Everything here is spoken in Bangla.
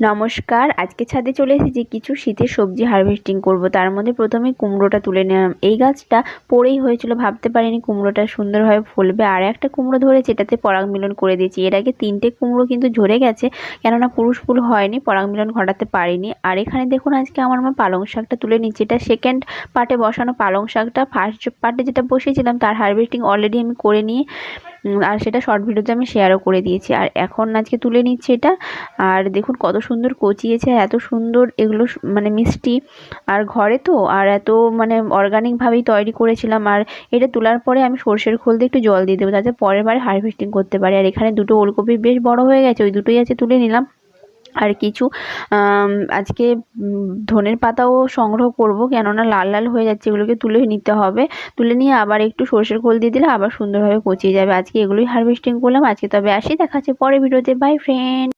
নমস্কার, আজকে ছাদে চলে এসেছি কিছু শীতের সবজি হারভেস্টিং করব। তার মধ্যে প্রথমে কুমড়োটা তুলে নিলাম। এই গাছটা পড়েই হয়েছিল, ভাবতে পারিনি কুমড়োটা সুন্দরভাবে ফলবে। আর একটা কুমড়ো ধরেছে, এটাতে পরাগ মিলন করে দিয়েছি। এর আগে 3টে কুমড়ো কিন্তু ঝরে গেছে, কেননা পুরুষ ফুল হয়নি, পরাগ মিলন ঘটাতে পারিনি। আর এখানে দেখুন আজকে আমার মা পালং শাকটা তুলে নিচ্ছে। এটা সেকেন্ড পার্টে বসানো পালং শাকটা। ফার্স্ট পার্টে যেটা বসিয়েছিলাম তার হারভেস্টিং অলরেডি আমি করে নিয়ে আর সেটা শর্ট ভিডিওতে আমি শেয়ারও করে দিয়েছি। আর এখন আজকে তুলে নিচ্ছি এটা। আর দেখুন কত সুন্দর কচিয়েছে, এত সুন্দর এগুলো মানে মিষ্টি। আর ঘরে তো, আর এত মানে অর্গানিকভাবেই তৈরি করেছিলাম। আর এটা তোলার পরে আমি সর্ষের খোল দিয়ে একটু জল দিয়ে দেবো, যাতে পরের বারে হারভেস্টিং করতে পারি। আর এখানে দুটো ওলকপি বেশ বড় হয়ে গেছে, ওই দুটোই আছে তুলে নিলাম। আর কিছু আজকে ধনের পাতাও সংগ্রহ করব, কেননা লাল লাল হয়ে যাচ্ছে, এগুলোকে তুলে নিতে হবে। তুলে নিয়ে আবার একটু সর্ষের খোল দিয়ে দিলে আবার সুন্দরভাবে পচিয়ে যাবে। আজকে এগুলোই হারভেস্টিং করলাম। আজকে তবে আসি, দেখা হচ্ছে পরের ভিডিওতে। By friend.